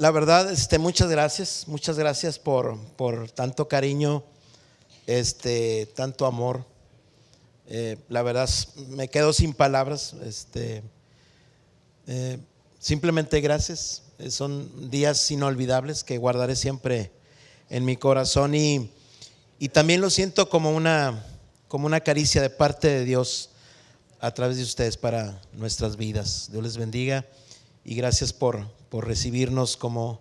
La verdad, muchas gracias por tanto cariño, tanto amor. La verdad, me quedo sin palabras. Simplemente gracias. Son días inolvidables que guardaré siempre en mi corazón y también lo siento como una caricia de parte de Dios a través de ustedes para nuestras vidas. Dios les bendiga y gracias por recibirnos como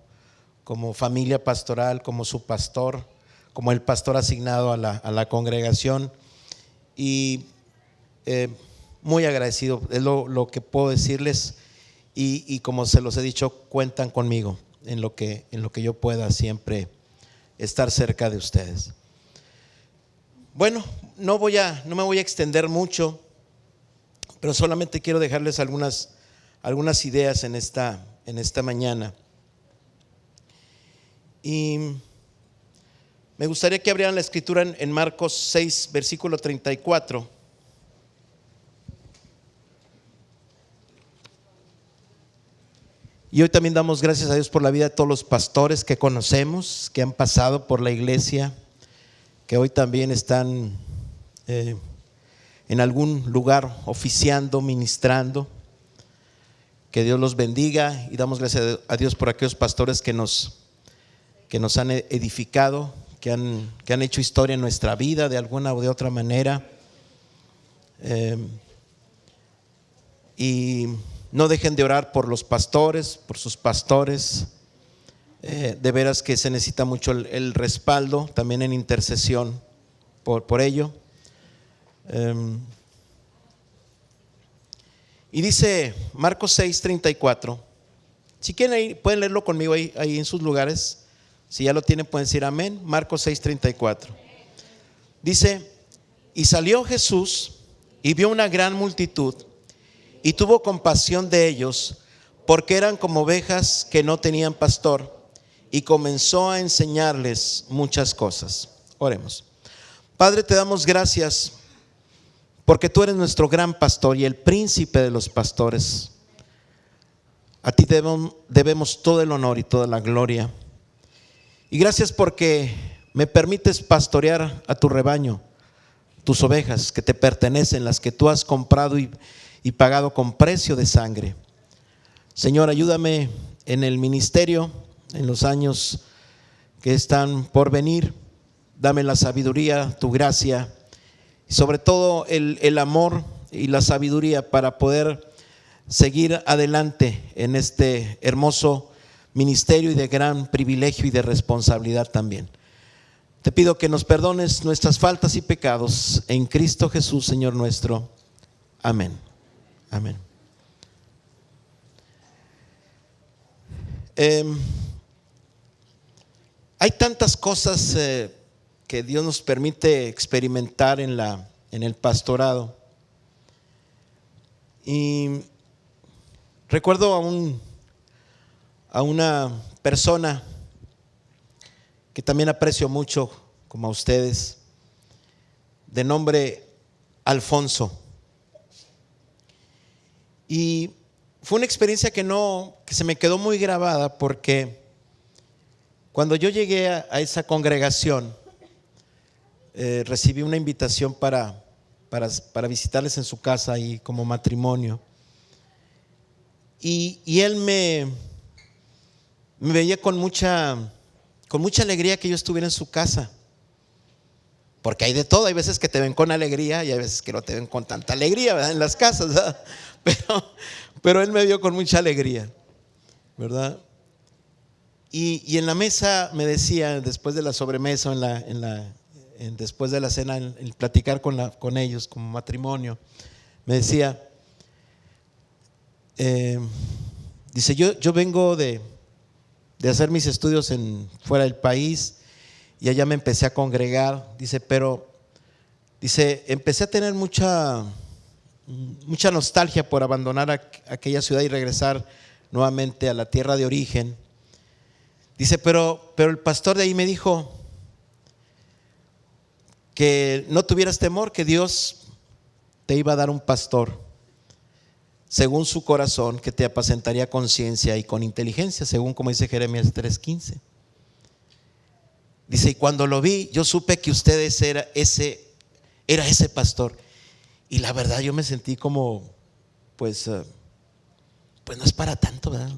familia pastoral, como su pastor, como el pastor asignado a la congregación y muy agradecido, es lo que puedo decirles y como se los he dicho, cuentan conmigo en lo que yo pueda siempre estar cerca de ustedes. Bueno, no me voy a extender mucho, pero solamente quiero dejarles algunas ideas en esta mañana. Y me gustaría que abrieran la escritura en Marcos 6, versículo 34. Y hoy también damos gracias a Dios por la vida de todos los pastores que conocemos, que han pasado por la iglesia, que hoy también están en algún lugar oficiando, ministrando. Que Dios los bendiga y damos gracias a Dios por aquellos pastores que nos han edificado, que han hecho historia en nuestra vida de alguna o de otra manera. Y no dejen de orar por los pastores, por sus pastores. De veras que se necesita mucho el respaldo, también en intercesión por ello. Y dice Marcos 6, 34. Si quieren pueden leerlo conmigo ahí en sus lugares. Si ya lo tienen pueden decir amén. Marcos 6, 34. Dice: y salió Jesús y vio una gran multitud y tuvo compasión de ellos, porque eran como ovejas que no tenían pastor, y comenzó a enseñarles muchas cosas. Oremos. Padre, te damos gracias porque tú eres nuestro gran pastor y el príncipe de los pastores. A ti debemos todo el honor y toda la gloria. Y gracias porque me permites pastorear a tu rebaño, tus ovejas que te pertenecen, las que tú has comprado y pagado con precio de sangre. Señor, ayúdame en el ministerio, en los años que están por venir. Dame la sabiduría, tu gracia y sobre todo el amor y la sabiduría para poder seguir adelante en este hermoso ministerio y de gran privilegio y de responsabilidad también. Te pido que nos perdones nuestras faltas y pecados en Cristo Jesús, Señor nuestro. Amén. Amén. Hay tantas cosas que Dios nos permite experimentar en el pastorado. Y recuerdo a una persona que también aprecio mucho, como a ustedes, de nombre Alfonso. Y fue una experiencia que se me quedó muy grabada, porque cuando yo llegué a esa congregación, recibí una invitación para visitarles en su casa y como matrimonio. Y él me veía con mucha alegría que yo estuviera en su casa, porque hay de todo. Hay veces que te ven con alegría y hay veces que no te ven con tanta alegría, ¿verdad? En las casas, ¿verdad? Pero él me vio con mucha alegría, ¿verdad? Y en la mesa me decía, después de la sobremesa, después de la cena, en platicar con ellos como matrimonio, me decía, dice: yo vengo de hacer mis estudios fuera del país y allá me empecé a congregar. Dice, pero empecé a tener mucha nostalgia por abandonar aquella ciudad y regresar nuevamente a la tierra de origen. Dice, pero el pastor de ahí me dijo que no tuvieras temor, que Dios te iba a dar un pastor. según su corazón, que te apacentaría con ciencia y con inteligencia, según como dice Jeremías 3:15. Dice, y cuando lo vi, yo supe que ustedes era ese pastor. Y la verdad yo me sentí como, pues no es para tanto, ¿verdad?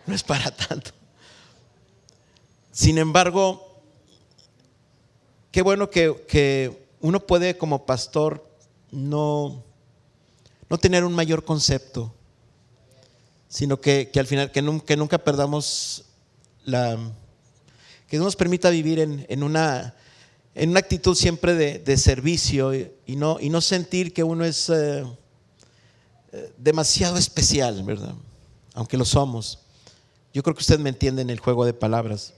No es para tanto. Sin embargo, qué bueno que uno puede como pastor no tener un mayor concepto, sino que al final que nunca perdamos que nos permita vivir en una actitud siempre de servicio y no sentir que uno es demasiado especial, ¿verdad? Aunque lo somos. Yo creo que usted me entiende en el juego de palabras.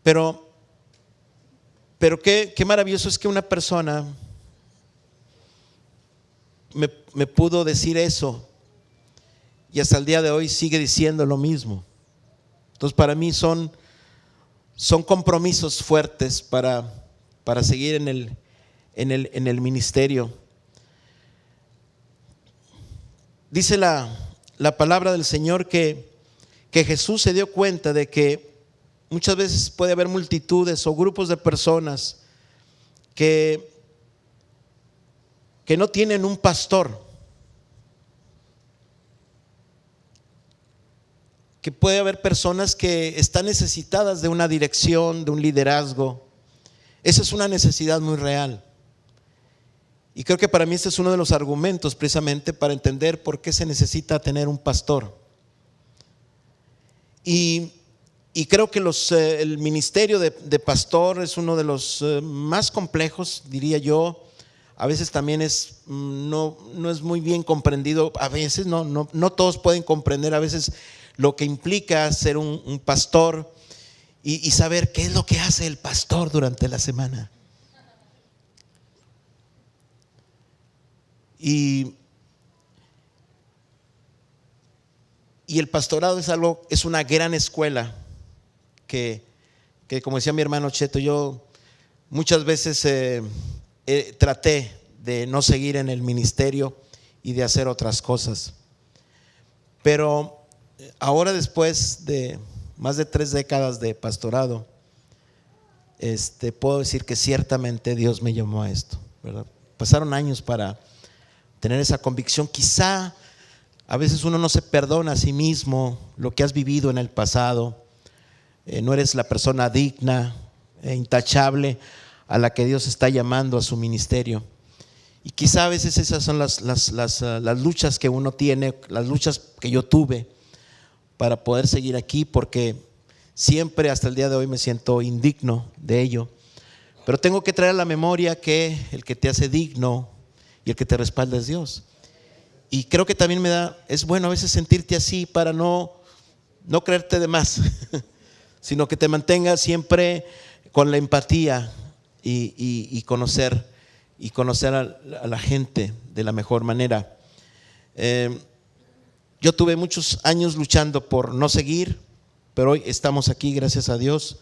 Pero qué maravilloso es que una persona me pudo decir eso y hasta el día de hoy sigue diciendo lo mismo. Entonces para mí son compromisos fuertes para seguir en el ministerio. Dice la palabra del Señor que Jesús se dio cuenta de que muchas veces puede haber multitudes o grupos de personas que no tienen un pastor, que puede haber personas que están necesitadas de una dirección, de un liderazgo. Esa es una necesidad muy real. Y creo que para mí este es uno de los argumentos precisamente para entender por qué se necesita tener un pastor. Y creo que el ministerio de pastor es uno de los más complejos, diría yo. A veces también no es muy bien comprendido. A veces no todos pueden comprender a veces lo que implica ser un pastor y saber qué es lo que hace el pastor durante la semana. Y el pastorado es una gran escuela que como decía mi hermano Cheto, yo muchas veces traté de no seguir en el ministerio y de hacer otras cosas. Pero ahora, después de más de 3 décadas de pastorado, puedo decir que ciertamente Dios me llamó a esto, ¿verdad? Pasaron años para tener esa convicción. Quizá a veces uno no se perdona a sí mismo lo que has vivido en el pasado. No eres la persona digna e intachable a la que Dios está llamando a su ministerio. Y quizá a veces esas son las luchas que uno tiene, las luchas que yo tuve para poder seguir aquí, porque siempre hasta el día de hoy me siento indigno de ello. Pero tengo que traer a la memoria que el que te hace digno y el que te respalda es Dios. Y creo que también es bueno a veces sentirte así para no creerte de más, sino que te mantengas siempre con la empatía y conocer a la gente de la mejor manera. Yo tuve muchos años luchando por no seguir, pero hoy estamos aquí, gracias a Dios.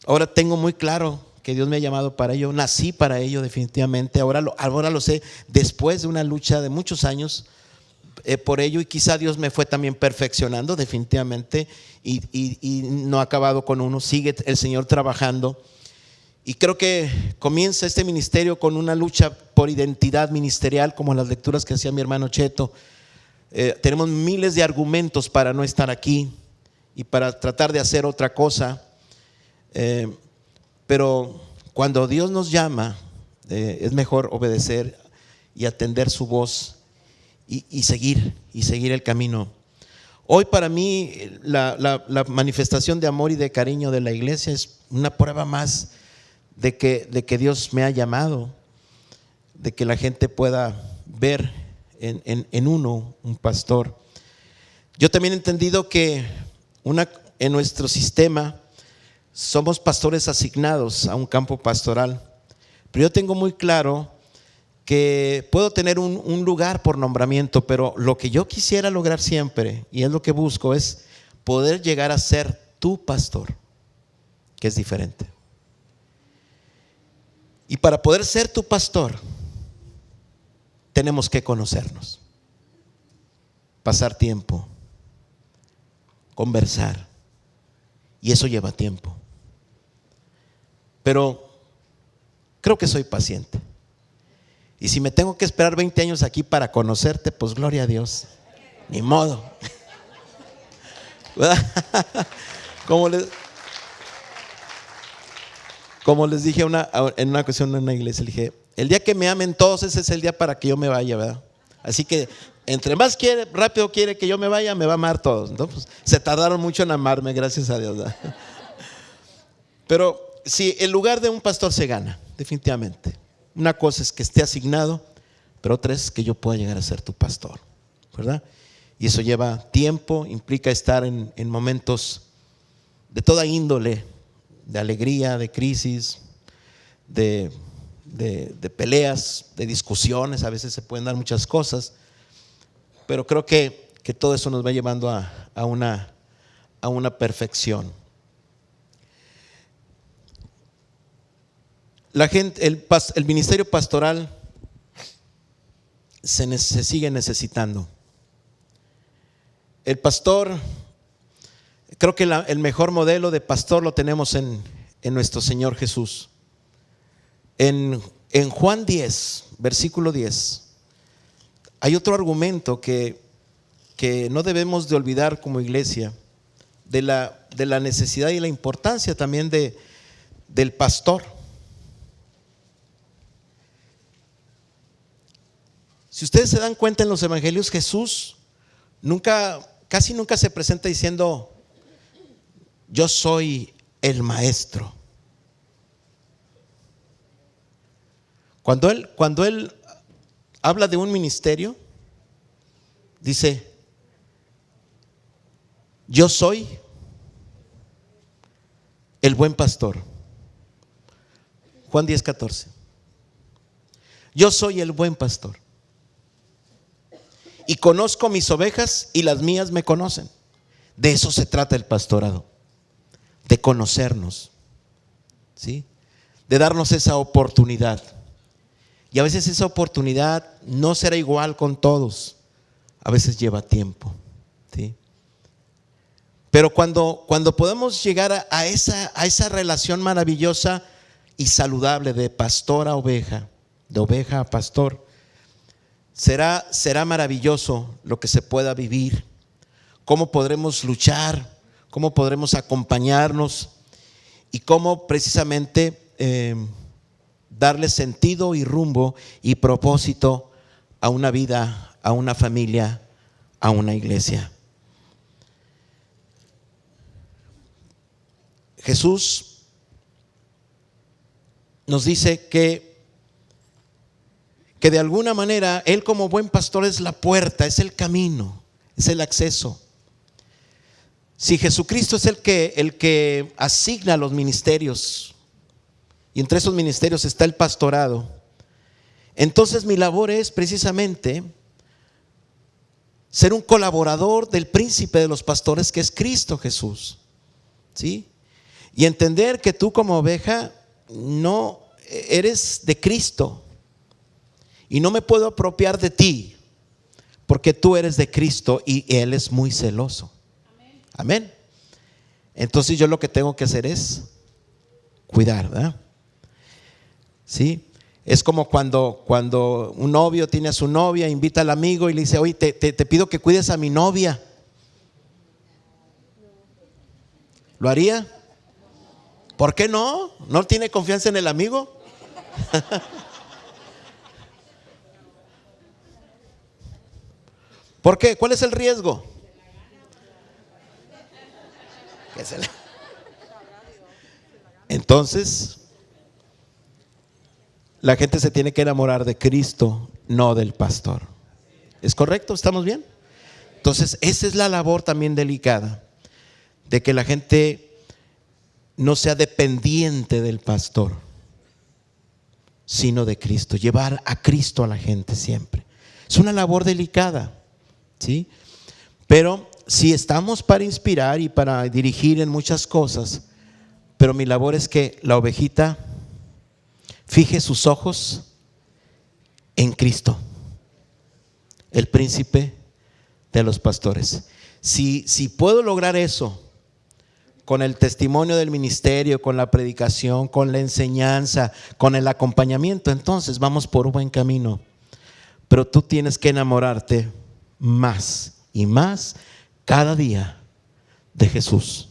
Ahora tengo muy claro que Dios me ha llamado para ello, nací para ello definitivamente. Ahora lo sé después de una lucha de muchos años por ello, y quizá Dios me fue también perfeccionando definitivamente y no ha acabado con uno, sigue el Señor trabajando. Y creo que comienza este ministerio con una lucha por identidad ministerial, como las lecturas que hacía mi hermano Cheto. Tenemos miles de argumentos para no estar aquí y para tratar de hacer otra cosa, pero cuando Dios nos llama, es mejor obedecer y atender su voz y seguir el camino. Hoy para mí la manifestación de amor y de cariño de la iglesia es una prueba más de que Dios me ha llamado, de que la gente pueda ver en uno un pastor. Yo también he entendido que en nuestro sistema somos pastores asignados a un campo pastoral, pero yo tengo muy claro que puedo tener un lugar por nombramiento, pero lo que yo quisiera lograr siempre, y es lo que busco, es poder llegar a ser tu pastor, que es diferente. Y para poder ser tu pastor, tenemos que conocernos, pasar tiempo, conversar, y eso lleva tiempo. Pero creo que soy paciente. Y si me tengo que esperar 20 años aquí para conocerte, pues gloria a Dios, ni modo. Como les dije en una ocasión en una iglesia, le dije: el día que me amen todos, ese es el día para que yo me vaya, ¿verdad? Así que entre más rápido quiere que yo me vaya, me va a amar todos. Entonces, pues, se tardaron mucho en amarme, gracias a Dios, ¿verdad? Pero si el lugar de un pastor se gana, definitivamente. Una cosa es que esté asignado, pero otra es que yo pueda llegar a ser tu pastor, ¿verdad? Y eso lleva tiempo, implica estar en momentos de toda índole, de alegría, de crisis, de peleas, de discusiones. A veces se pueden dar muchas cosas, pero creo que todo eso nos va llevando a una perfección. La gente, el ministerio pastoral se sigue necesitando. El pastor, creo que el mejor modelo de pastor lo tenemos en nuestro Señor Jesús. En Juan 10, versículo 10, hay otro argumento que no debemos de olvidar como iglesia, de la necesidad y la importancia también del pastor. Si ustedes se dan cuenta en los evangelios, Jesús casi nunca se presenta diciendo: yo soy el maestro. Cuando él habla de un ministerio, dice: yo soy el buen pastor. Juan 10:14. Yo soy el buen pastor, y conozco mis ovejas y las mías me conocen. De eso se trata el pastorado, de conocernos, ¿sí? De darnos esa oportunidad. Y a veces esa oportunidad no será igual con todos, a veces lleva tiempo, ¿sí? Pero cuando podemos llegar a esa relación maravillosa y saludable de pastor a oveja, de oveja a pastor, será maravilloso lo que se pueda vivir, cómo podremos luchar, cómo podremos acompañarnos y cómo precisamente darle sentido y rumbo y propósito a una vida, a una familia, a una iglesia. Jesús nos dice que de alguna manera Él, como buen pastor, es la puerta, es el camino, es el acceso. Si Jesucristo es el que asigna los ministerios, y entre esos ministerios está el pastorado, entonces mi labor es precisamente ser un colaborador del príncipe de los pastores, que es Cristo Jesús, ¿sí? Y entender que tú, como oveja, no eres de Cristo, y no me puedo apropiar de ti, porque tú eres de Cristo y Él es muy celoso. Amén. Entonces yo lo que tengo que hacer es cuidar, ¿verdad? ¿Sí? Es como cuando un novio tiene a su novia, invita al amigo y le dice: oye, te pido que cuides a mi novia. ¿Lo haría? ¿Por qué no? ¿No tiene confianza en el amigo? ¿Por qué? ¿Cuál es el riesgo? Entonces, la gente se tiene que enamorar de Cristo, no del pastor. ¿Es correcto? ¿Estamos bien? Entonces, esa es la labor también delicada, de que la gente no sea dependiente del pastor, sino de Cristo. Llevar a Cristo a la gente siempre. Es una labor delicada, ¿sí? Pero si estamos para inspirar y para dirigir en muchas cosas, pero mi labor es que la ovejita fije sus ojos en Cristo el príncipe de los pastores. Si puedo lograr eso con el testimonio del ministerio, con la predicación, con la enseñanza, con el acompañamiento, entonces vamos por un buen camino. Pero tú tienes que enamorarte más y más cada día de Jesús,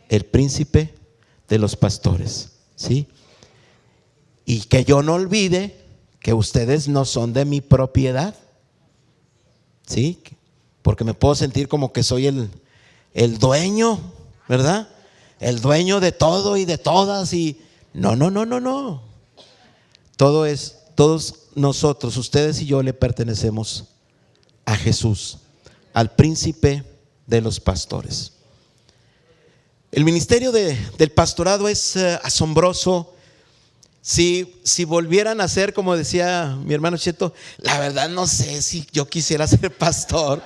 el príncipe de los pastores, ¿sí? Y que yo no olvide que ustedes no son de mi propiedad, ¿sí? Porque me puedo sentir como que soy el dueño, ¿verdad? El dueño de todo y de todas, y no. Todos nosotros, ustedes y yo, le pertenecemos a Jesús, al príncipe de los pastores. El ministerio del pastorado es asombroso. Si volvieran a ser, como decía mi hermano Cheto, la verdad no sé si yo quisiera ser pastor.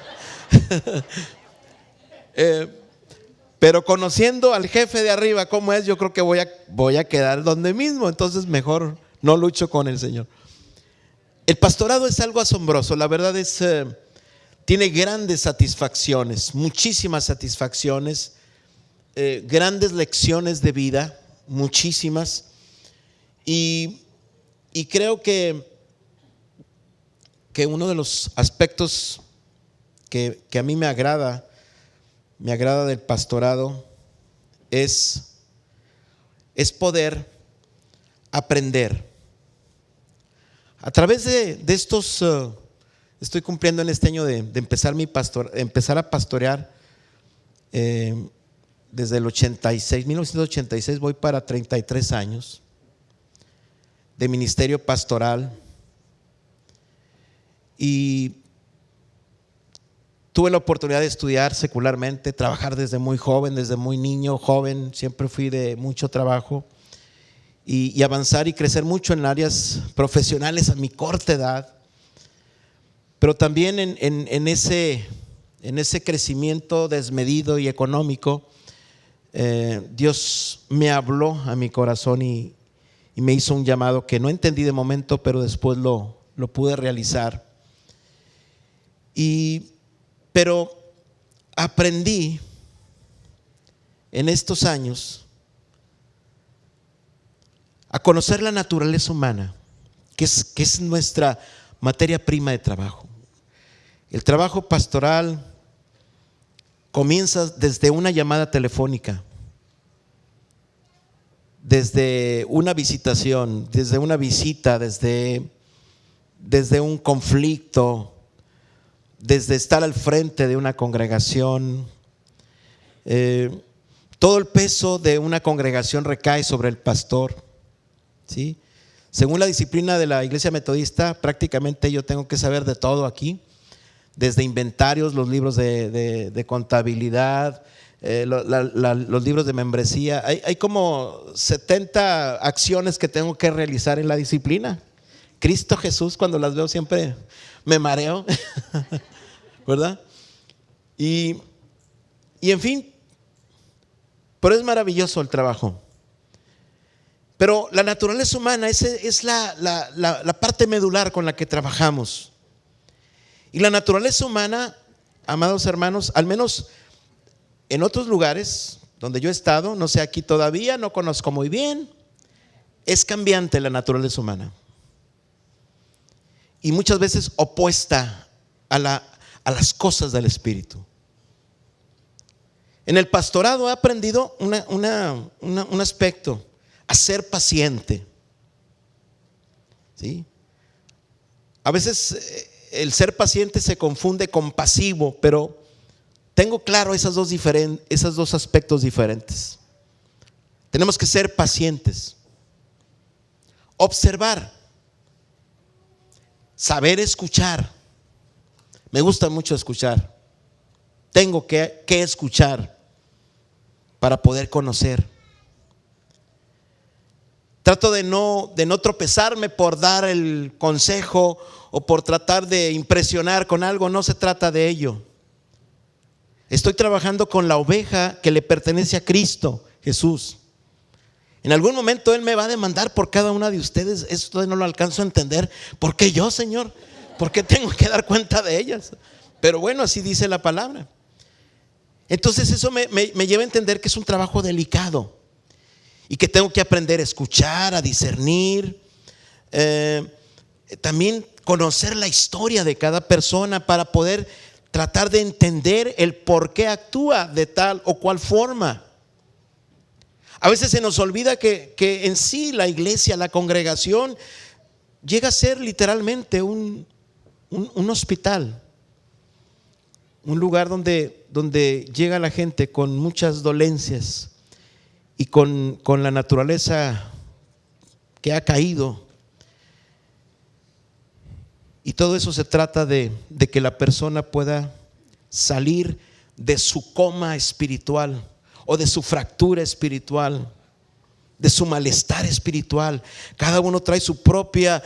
Pero conociendo al jefe de arriba cómo es, yo creo que voy a quedar donde mismo. Entonces mejor no lucho con el Señor. El pastorado es algo asombroso. La verdad es, tiene grandes satisfacciones, muchísimas satisfacciones, grandes lecciones de vida, muchísimas. Y creo que uno de los aspectos que a mí me agrada del pastorado es poder aprender. A través de estos, estoy cumpliendo en este año de empezar empezar a pastorear desde el 1986, voy para 33 años de ministerio pastoral, y tuve la oportunidad de estudiar secularmente, trabajar desde muy joven, desde muy niño, joven, siempre fui de mucho trabajo, y avanzar y crecer mucho en áreas profesionales a mi corta edad. Pero también en ese crecimiento desmedido y económico, Dios me habló a mi corazón y me hizo un llamado que no entendí de momento, pero después lo pude realizar. Pero aprendí en estos años a conocer la naturaleza humana, que es nuestra materia prima de trabajo. El trabajo pastoral comienza desde una llamada telefónica, desde una visitación, desde una visita, desde un conflicto, desde estar al frente de una congregación. Todo el peso de una congregación recae sobre el pastor, ¿sí? Según la disciplina de la Iglesia Metodista, prácticamente yo tengo que saber de todo aquí, desde inventarios, los libros de contabilidad, los libros de membresía. Hay como 70 acciones que tengo que realizar en la disciplina. Cristo Jesús, cuando las veo siempre me mareo, ¿verdad? Y en fin, pero es maravilloso el trabajo. Pero la naturaleza humana es la parte medular con la que trabajamos. Y la naturaleza humana, amados hermanos, al menos en otros lugares donde yo he estado, no sé, aquí todavía no conozco muy bien, es cambiante la naturaleza humana. Y muchas veces opuesta a las cosas del Espíritu. En el pastorado he aprendido un aspecto, a ser paciente, ¿sí? A veces el ser paciente se confunde con pasivo, pero tengo claro esos dos aspectos diferentes. Tenemos que ser pacientes, observar, saber escuchar. Me gusta mucho escuchar. Tengo que escuchar para poder conocer. Trato de no tropezarme por dar el consejo o por tratar de impresionar con algo. No se trata de ello. Estoy trabajando con la oveja que le pertenece a Cristo Jesús. En algún momento Él me va a demandar por cada una de ustedes. Esto no lo alcanzo a entender. ¿Por qué yo, Señor? ¿Por qué tengo que dar cuenta de ellas? Pero bueno, así dice la palabra. Entonces eso me lleva a entender que es un trabajo delicado y que tengo que aprender a escuchar, a discernir, también conocer la historia de cada persona para poder tratar de entender el por qué actúa de tal o cual forma. A veces se nos olvida que en sí la iglesia, la congregación, llega a ser literalmente un hospital, un lugar donde llega la gente con muchas dolencias y con la naturaleza que ha caído. Y todo eso se trata de que la persona pueda salir de su coma espiritual o de su fractura espiritual, de su malestar espiritual. Cada uno trae su propio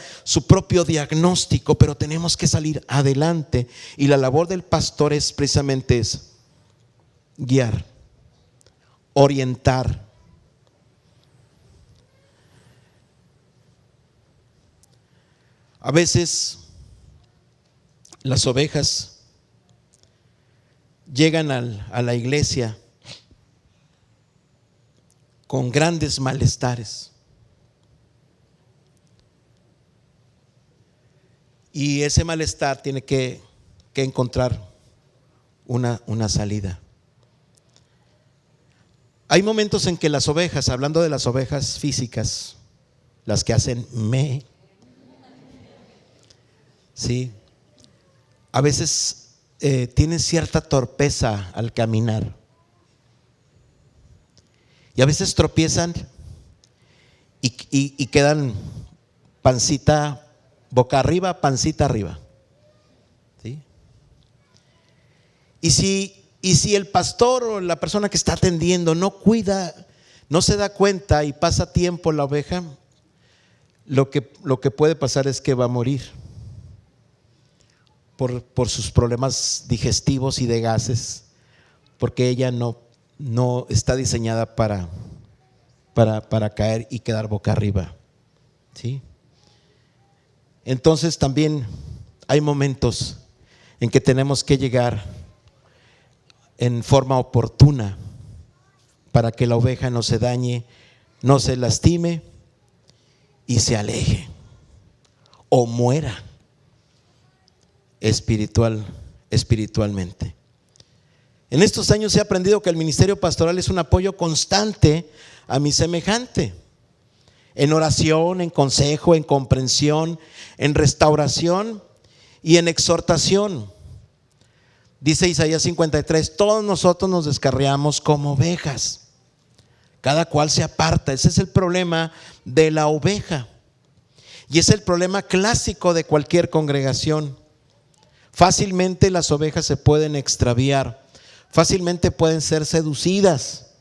diagnóstico, pero tenemos que salir adelante. Y la labor del pastor es precisamente es guiar, orientar. A veces las ovejas llegan a la iglesia con grandes malestares, y ese malestar tiene que encontrar una salida. Hay momentos en que las ovejas, hablando de las ovejas físicas, las que hacen sí, a veces tienen cierta torpeza al caminar. Y a veces tropiezan y quedan pancita, boca arriba, pancita arriba. ¿Sí? Y si el pastor o la persona que está atendiendo no cuida, no se da cuenta y pasa tiempo la oveja, lo que puede pasar es que va a morir por sus problemas digestivos y de gases, porque ella no está diseñada para caer y quedar boca arriba. ¿Sí? Entonces también hay momentos en que tenemos que llegar en forma oportuna para que la oveja no se dañe, no se lastime y se aleje o muera espiritualmente. En estos años he aprendido que el ministerio pastoral es un apoyo constante a mi semejante, en oración, en consejo, en comprensión, en restauración y en exhortación. Dice Isaías 53, todos nosotros nos descarriamos como ovejas, cada cual se aparta. Ese es el problema de la oveja y es el problema clásico de cualquier congregación. Fácilmente las ovejas se pueden extraviar, fácilmente pueden ser seducidas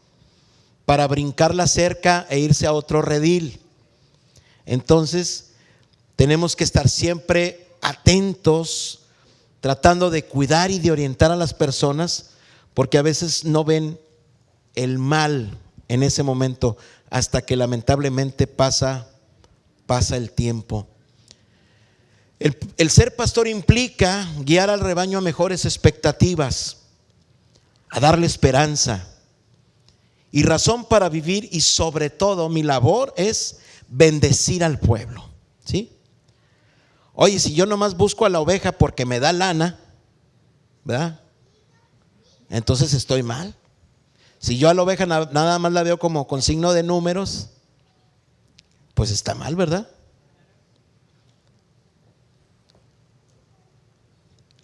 para brincar la cerca e irse a otro redil. Entonces tenemos que estar siempre atentos, tratando de cuidar y de orientar a las personas, porque a veces no ven el mal en ese momento hasta que lamentablemente pasa el tiempo. El ser pastor implica guiar al rebaño a mejores expectativas, a darle esperanza y razón para vivir, y sobre todo mi labor es bendecir al pueblo. ¿Sí? Oye, si yo nomás busco a la oveja porque me da lana, ¿verdad? Entonces estoy mal. Si yo a la oveja nada más la veo como con signo de números, pues está mal, ¿verdad?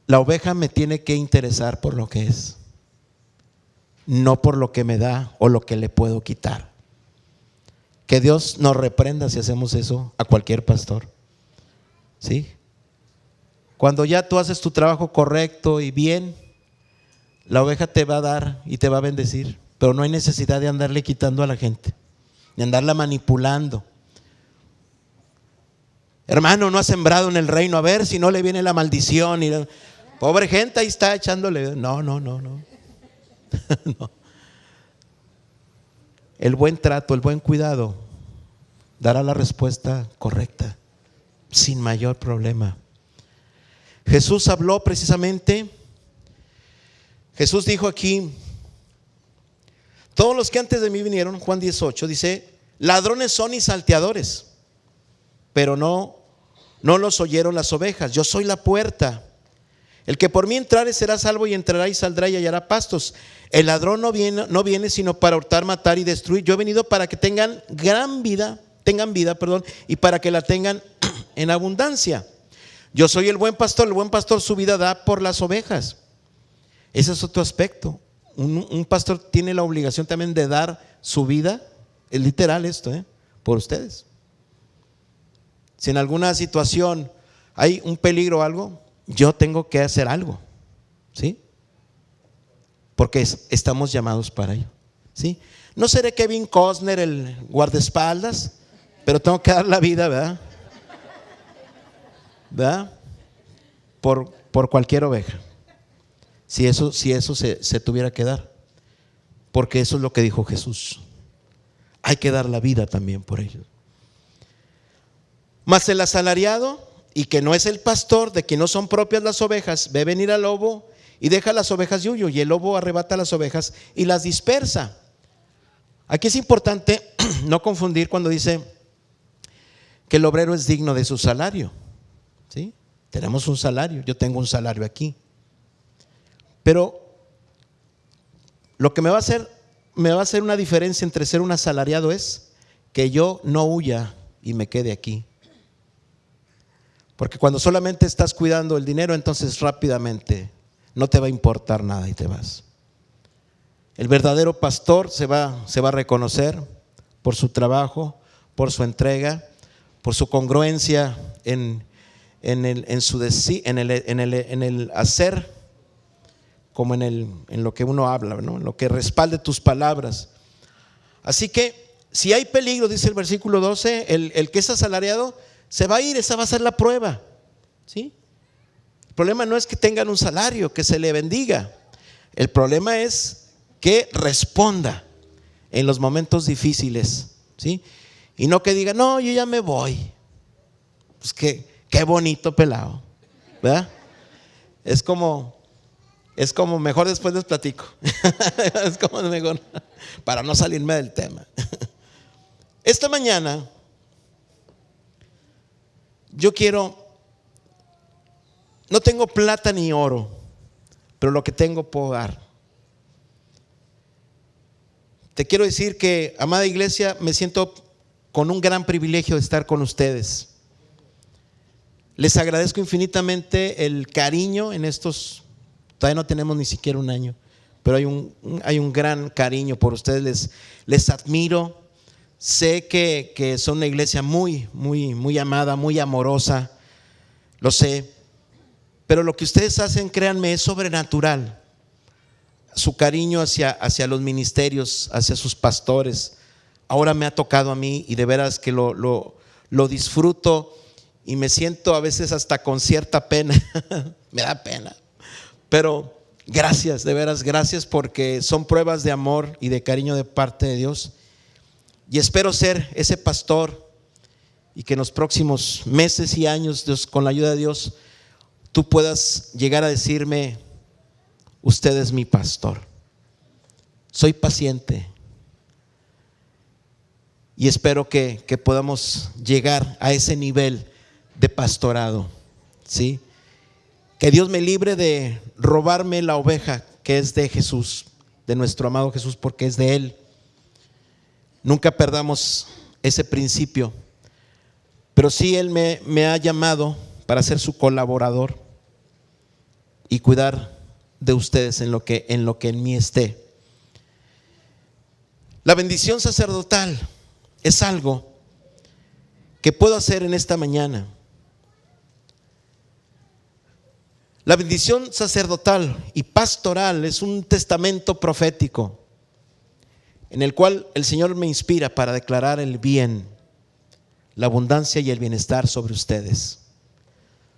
La oveja me tiene que interesar por lo que es, no por lo que me da o lo que le puedo quitar. Que Dios nos reprenda si hacemos eso a cualquier pastor. ¿Sí? Cuando ya tú haces tu trabajo correcto y bien, la oveja te va a dar y te va a bendecir, pero no hay necesidad de andarle quitando a la gente, de andarla manipulando. Hermano, no ha sembrado en el reino, a ver si no le viene la maldición. Pobre gente, ahí está echándole. No. No. El buen trato, el buen cuidado dará la respuesta correcta sin mayor problema. Jesús habló precisamente. Jesús dijo aquí: todos los que antes de mí vinieron, Juan 18, dice: ladrones son y salteadores, pero no los oyeron las ovejas. Yo soy la puerta. El que por mí entrare será salvo, y entrará y saldrá y hallará pastos. El ladrón no viene sino para hurtar, matar y destruir. Yo he venido para que tengan vida, y para que la tengan en abundancia. Yo soy el buen pastor su vida da por las ovejas. Ese es otro aspecto. Un pastor tiene la obligación también de dar su vida, es literal esto, por ustedes. Si en alguna situación hay un peligro o algo, yo tengo que hacer algo, ¿sí? Porque estamos llamados para ello, ¿sí? No seré Kevin Costner, el guardaespaldas, pero tengo que dar la vida, ¿verdad? Por cualquier oveja. Si eso se tuviera que dar, porque eso es lo que dijo Jesús. Hay que dar la vida también por ellos. Mas el asalariado, y que no es el pastor, de quien no son propias las ovejas, ve venir al lobo y deja las ovejas y huye, y el lobo arrebata las ovejas y las dispersa. Aquí es importante no confundir cuando dice que el obrero es digno de su salario, ¿sí? Tenemos un salario, yo tengo un salario aquí. Pero lo que me va a hacer una diferencia entre ser un asalariado es que yo no huya y me quede aquí. Porque cuando solamente estás cuidando el dinero, entonces rápidamente no te va a importar nada y te vas. El verdadero pastor se va a reconocer por su trabajo, por su entrega, por su congruencia en el hacer, como en lo que uno habla, ¿no? En lo que respalde tus palabras. Así que si hay peligro, dice el versículo 12, el que es asalariado se va a ir, esa va a ser la prueba, ¿sí? El problema no es que tengan un salario, que se le bendiga. El problema es que responda en los momentos difíciles, ¿sí? Y no que diga: no, yo ya me voy. Pues qué bonito pelado, ¿verdad? Es como mejor después les platico. Es como mejor, para no salirme del tema. Esta mañana yo no tengo plata ni oro, pero lo que tengo puedo dar. Te quiero decir que, amada iglesia, me siento con un gran privilegio de estar con ustedes. Les agradezco infinitamente el cariño en estos, todavía no tenemos ni siquiera un año, pero hay un gran cariño por ustedes. Les admiro. Sé que son una iglesia muy, muy, muy amada, muy amorosa, lo sé, pero lo que ustedes hacen, créanme, es sobrenatural. Su cariño hacia los ministerios, hacia sus pastores, ahora me ha tocado a mí, y de veras que lo disfruto, y me siento a veces hasta con cierta pena. Me da pena, pero gracias, de veras, gracias, porque son pruebas de amor y de cariño de parte de Dios. Y espero ser ese pastor, y que en los próximos meses y años, Dios, con la ayuda de Dios, tú puedas llegar a decirme: usted es mi pastor. Soy paciente, y espero que podamos llegar a ese nivel de pastorado, ¿sí? Que Dios me libre de robarme la oveja que es de Jesús, de nuestro amado Jesús, porque es de Él. Nunca perdamos ese principio, pero sí Él me ha llamado para ser su colaborador y cuidar de ustedes en lo que en mí esté. La bendición sacerdotal es algo que puedo hacer en esta mañana. La bendición sacerdotal y pastoral es un testamento profético en el cual el Señor me inspira para declarar el bien, la abundancia y el bienestar sobre ustedes,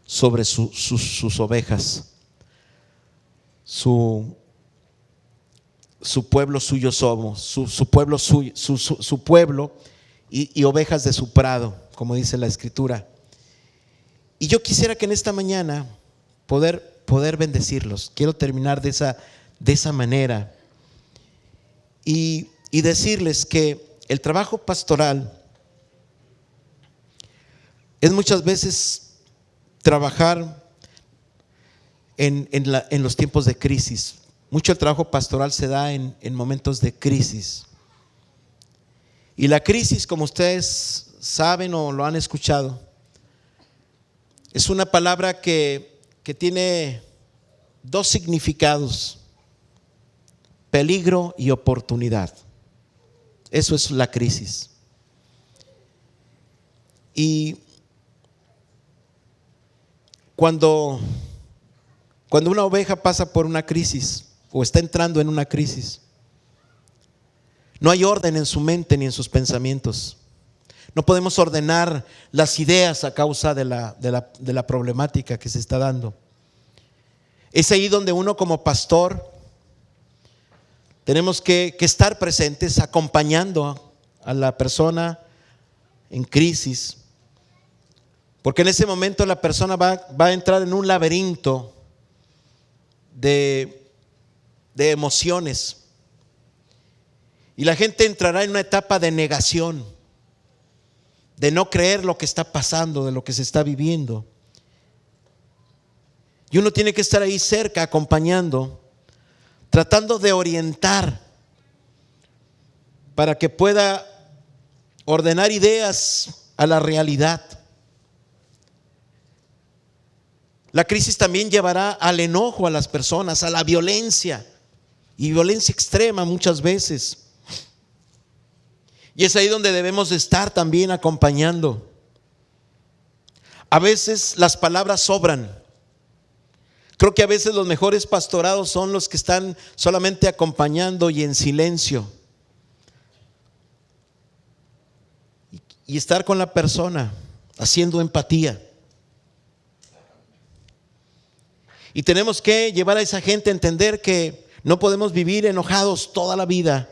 sobre sus ovejas, su pueblo suyo somos, su pueblo suyo, su pueblo y ovejas de su prado, como dice la Escritura. Y yo quisiera que en esta mañana poder bendecirlos. Quiero terminar de esa manera y decirles que el trabajo pastoral es muchas veces trabajar en los tiempos de crisis. Mucho el trabajo pastoral se da en momentos de crisis. Y la crisis, como ustedes saben o lo han escuchado, es una palabra que tiene dos significados: peligro y oportunidad. Eso es la crisis. Y cuando una oveja pasa por una crisis o está entrando en una crisis, no hay orden en su mente ni en sus pensamientos. No podemos ordenar las ideas a causa de la problemática que se está dando. Es ahí donde uno como pastor tenemos que estar presentes, acompañando a la persona en crisis, porque en ese momento la persona va a entrar en un laberinto de emociones, y la gente entrará en una etapa de negación, de no creer lo que está pasando, de lo que se está viviendo. Y uno tiene que estar ahí cerca, acompañando, tratando de orientar para que pueda ordenar ideas a la realidad. La crisis también llevará al enojo a las personas, a la violencia, y violencia extrema muchas veces. Y es ahí donde debemos de estar también acompañando. A veces las palabras sobran. Creo que a veces los mejores pastorados son los que están solamente acompañando y en silencio. Y estar con la persona, haciendo empatía. Y tenemos que llevar a esa gente a entender que no podemos vivir enojados toda la vida.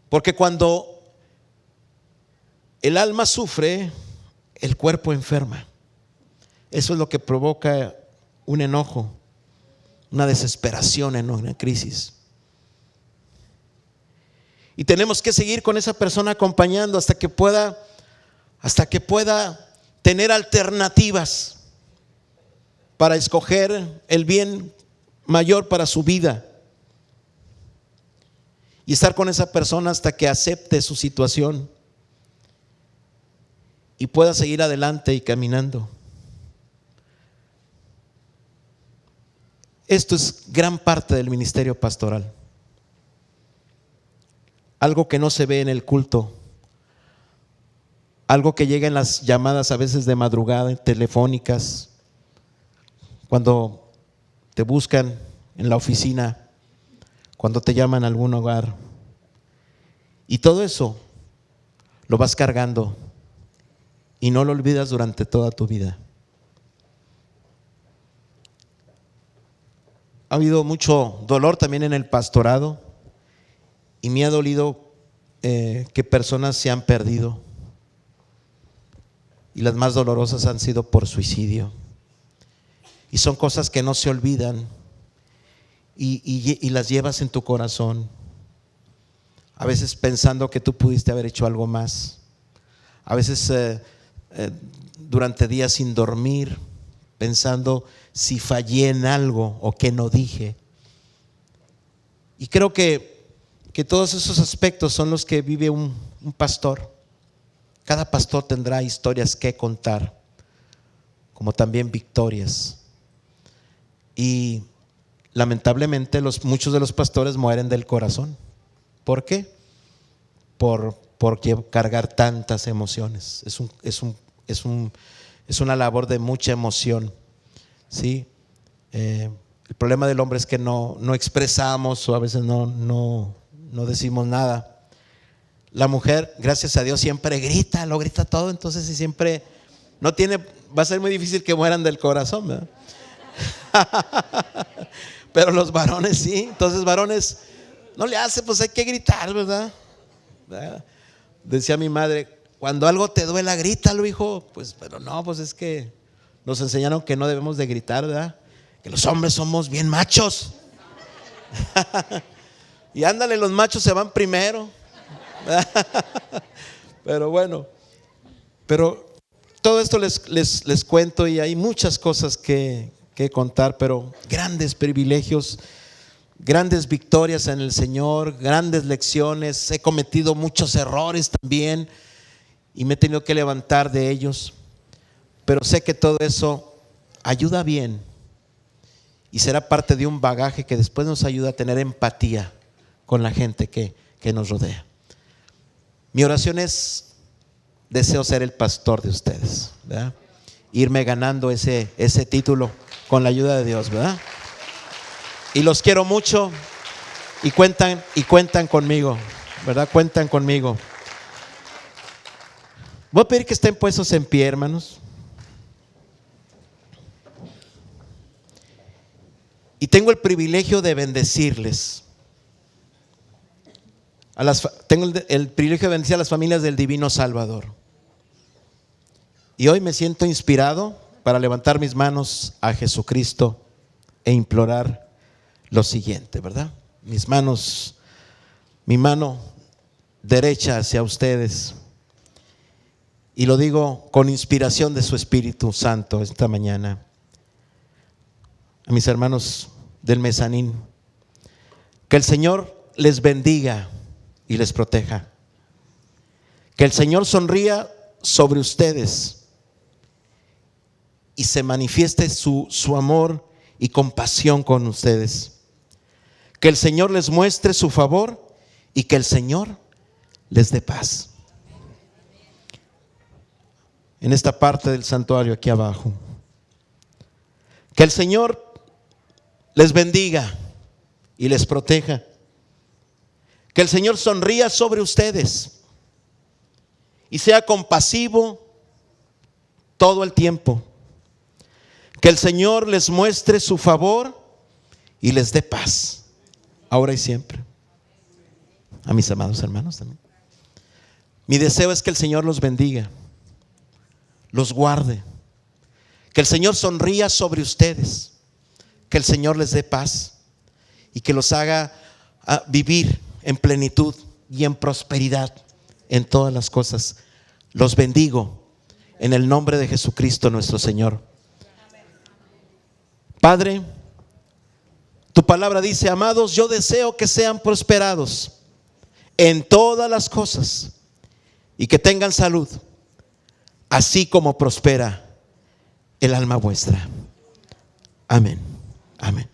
Porque cuando el alma sufre, el cuerpo enferma. Eso es lo que provoca un enojo, una desesperación en una crisis. Y tenemos que seguir con esa persona acompañando hasta que pueda tener alternativas para escoger el bien mayor para su vida. Y estar con esa persona hasta que acepte su situación y pueda seguir adelante y caminando. Esto es gran parte del ministerio pastoral. Algo que no se ve en el culto, algo que llega en las llamadas a veces de madrugada, telefónicas, cuando te buscan en la oficina, cuando te llaman a algún hogar. Y todo eso lo vas cargando y no lo olvidas durante toda tu vida. Ha habido mucho dolor también en el pastorado y me ha dolido que personas se han perdido, y las más dolorosas han sido por suicidio. Y son cosas que no se olvidan y las llevas en tu corazón, a veces pensando que tú pudiste haber hecho algo más, a veces durante días sin dormir, pensando si fallé en algo o que no dije. Y creo que todos esos aspectos son los que vive un pastor. Cada pastor tendrá historias que contar, como también victorias. Y lamentablemente muchos de los pastores mueren del corazón. ¿Por qué? Por cargar tantas emociones. Es una labor de mucha emoción, ¿sí? El problema del hombre es que no expresamos, o a veces no decimos nada. La mujer, gracias a Dios, siempre lo grita todo. Entonces, si siempre va a ser muy difícil que mueran del corazón, ¿verdad? Pero los varones sí. Entonces, varones, no le hace, pues hay que gritar, ¿verdad? Decía mi madre: cuando algo te duela, grítalo, hijo. Pues, pero no, pues es que nos enseñaron que no debemos de gritar, ¿verdad? Que los hombres somos bien machos. Y ándale, los machos se van primero. Pero bueno, pero todo esto les cuento, y hay muchas cosas que contar, pero grandes privilegios, grandes victorias en el Señor, grandes lecciones. He cometido muchos errores también y me he tenido que levantar de ellos, pero sé que todo eso ayuda bien y será parte de un bagaje que después nos ayuda a tener empatía con la gente que nos rodea. Mi oración es: deseo ser el pastor de ustedes, ¿verdad? Irme ganando ese título con la ayuda de Dios, ¿verdad? Y los quiero mucho y cuentan conmigo, ¿verdad? Cuentan conmigo. Voy a pedir que estén puestos en pie, hermanos. Y tengo el privilegio de bendecirles. Tengo el privilegio de bendecir a las familias del Divino Salvador. Y hoy me siento inspirado para levantar mis manos a Jesucristo e implorar lo siguiente, ¿verdad? Mi mano derecha hacia ustedes. Y lo digo con inspiración de su Espíritu Santo esta mañana. A mis hermanos del mezanín, que el Señor les bendiga y les proteja. Que el Señor sonría sobre ustedes y se manifieste su amor y compasión con ustedes. Que el Señor les muestre su favor y que el Señor les dé paz. En esta parte del santuario aquí abajo, que el Señor les bendiga y les proteja. Que el Señor sonría sobre ustedes y sea compasivo todo el tiempo. Que el Señor les muestre su favor y les dé paz, ahora y siempre. A mis amados hermanos también. Mi deseo es que el Señor los bendiga, los guarde, que el Señor sonría sobre ustedes, que el Señor les dé paz y que los haga vivir en plenitud y en prosperidad en todas las cosas. Los bendigo en el nombre de Jesucristo nuestro Señor. Padre, tu palabra dice: amados, yo deseo que sean prosperados en todas las cosas y que tengan salud, así como prospera el alma vuestra. Amén. Amén.